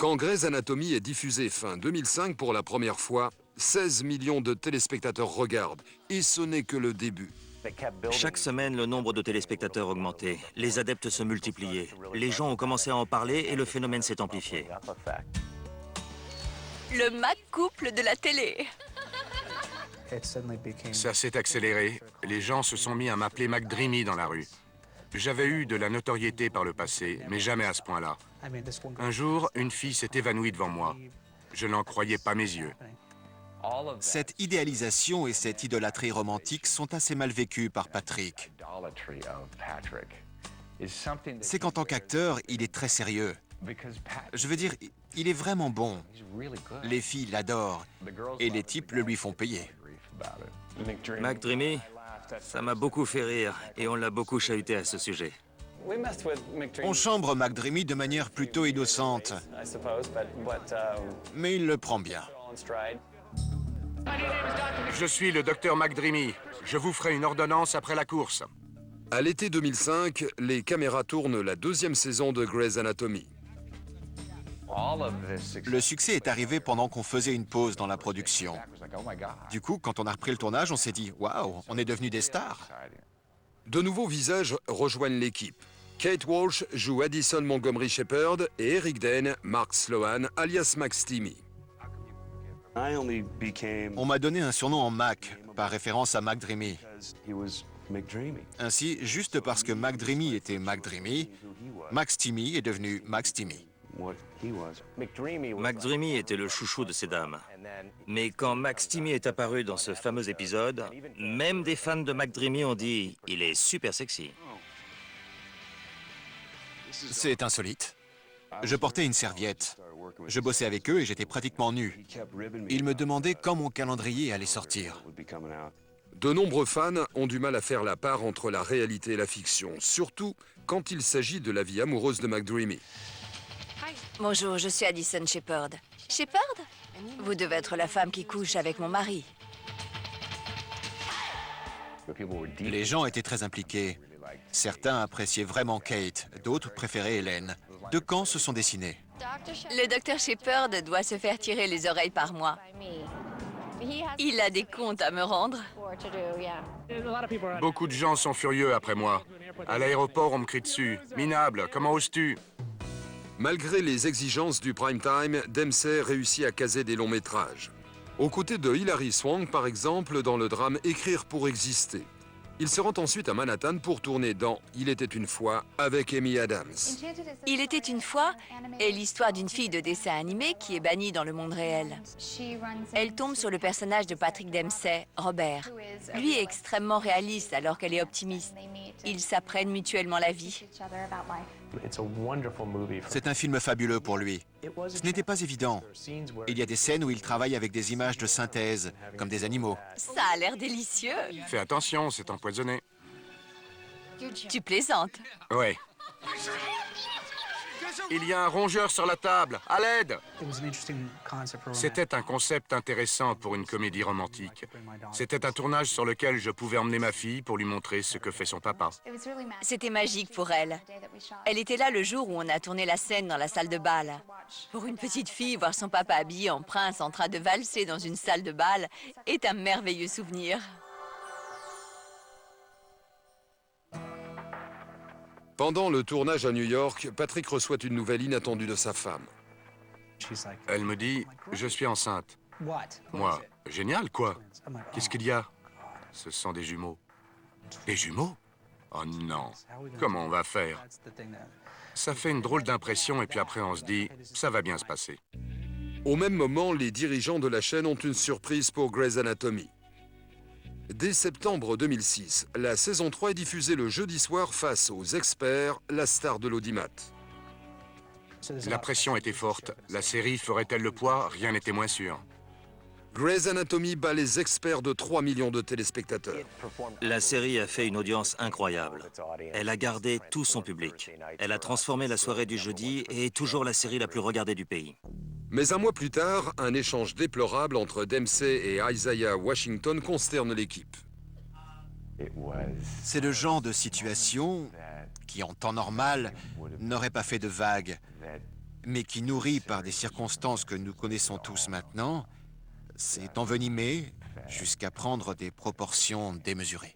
Quand Grey's Anatomy est diffusé fin 2005 pour la première fois, 16 millions de téléspectateurs regardent. Et ce n'est que le début. Chaque semaine, le nombre de téléspectateurs augmentait. Les adeptes se multipliaient. Les gens ont commencé à en parler et le phénomène s'est amplifié. Le Mac-couple de la télé. Ça s'est accéléré. Les gens se sont mis à m'appeler McDreamy dans la rue. J'avais eu de la notoriété par le passé, mais jamais à ce point-là. Un jour, une fille s'est évanouie devant moi. Je n'en croyais pas mes yeux. Cette idéalisation et cette idolâtrie romantique sont assez mal vécues par Patrick. C'est qu'en tant qu'acteur, il est très sérieux. Je veux dire, il est vraiment bon. Les filles l'adorent et les types le lui font payer. McDreamy, ça m'a beaucoup fait rire et on l'a beaucoup chahuté à ce sujet. On chambre McDreamy de manière plutôt innocente, mais il le prend bien. Je suis le docteur McDreamy. Je vous ferai une ordonnance après la course. À l'été 2005, les caméras tournent la deuxième saison de Grey's Anatomy. Le succès est arrivé pendant qu'on faisait une pause dans la production. Du coup, quand on a repris le tournage, on s'est dit « Waouh, on est devenus des stars !» De nouveaux visages rejoignent l'équipe. Kate Walsh joue Addison Montgomery Shepherd et Eric Dane, Mark Sloan, alias Max Timmy. On m'a donné un surnom en Mac, par référence à McDreamy. Ainsi, juste parce que McDreamy était McDreamy, Max Timmy est devenu Max Timmy. McDreamy était le chouchou de ces dames. Mais quand Max Timmy est apparu dans ce fameux épisode, même des fans de McDreamy ont dit « Il est super sexy ». C'est insolite. Je portais une serviette. Je bossais avec eux et j'étais pratiquement nu. Ils me demandaient quand mon calendrier allait sortir. De nombreux fans ont du mal à faire la part entre la réalité et la fiction, surtout quand il s'agit de la vie amoureuse de McDreamy. Bonjour, je suis Addison Shepherd. Shepherd? Vous devez être la femme qui couche avec mon mari. Les gens étaient très impliqués. Certains appréciaient vraiment Kate, d'autres préféraient Hélène. Deux camps se sont dessinés. Le docteur Shepherd doit se faire tirer les oreilles par moi. Il a des comptes à me rendre. Beaucoup de gens sont furieux après moi. À l'aéroport, on me crie dessus. « Minable, comment oses-tu » Malgré les exigences du prime time, Dempsey réussit à caser des longs métrages. Aux côtés de Hilary Swank, par exemple, dans le drame Écrire pour exister. Il se rend ensuite à Manhattan pour tourner dans Il était une fois avec Amy Adams. Il était une fois est l'histoire d'une fille de dessin animé qui est bannie dans le monde réel. Elle tombe sur le personnage de Patrick Dempsey, Robert. Lui est extrêmement réaliste alors qu'elle est optimiste. Ils s'apprennent mutuellement la vie. C'est un film fabuleux pour lui. Ce n'était pas évident. Il y a des scènes où il travaille avec des images de synthèse, comme des animaux. Ça a l'air délicieux. Fais attention, c'est empoisonné. Tu plaisantes. Ouais. Il y a un rongeur sur la table. À l'aide! C'était un concept intéressant pour une comédie romantique. C'était un tournage sur lequel je pouvais emmener ma fille pour lui montrer ce que fait son papa. C'était magique pour elle. Elle était là le jour où on a tourné la scène dans la salle de bal. Pour une petite fille, voir son papa habillé en prince en train de valser dans une salle de bal est un merveilleux souvenir. Pendant le tournage à New York, Patrick reçoit une nouvelle inattendue de sa femme. Elle me dit « Je suis enceinte ». Moi, génial, quoi? Qu'est-ce qu'il y a? Ce sont des jumeaux. Des jumeaux? Oh non, comment on va faire? Ça fait une drôle d'impression et puis après on se dit « Ça va bien se passer ». Au même moment, les dirigeants de la chaîne ont une surprise pour Grey's Anatomy. Dès septembre 2006, la saison 3 est diffusée le jeudi soir face aux experts, la star de l'audimat. La pression était forte. La série ferait-elle le poids? Rien n'était moins sûr. Grey's Anatomy bat les experts de 3 millions de téléspectateurs. La série a fait une audience incroyable. Elle a gardé tout son public. Elle a transformé la soirée du jeudi et est toujours la série la plus regardée du pays. Mais un mois plus tard, un échange déplorable entre Dempsey et Isaiah Washington consterne l'équipe. C'est le genre de situation qui, en temps normal, n'aurait pas fait de vagues. mais qui, nourri par des circonstances que nous connaissons tous maintenant, s'est envenimé jusqu'à prendre des proportions démesurées.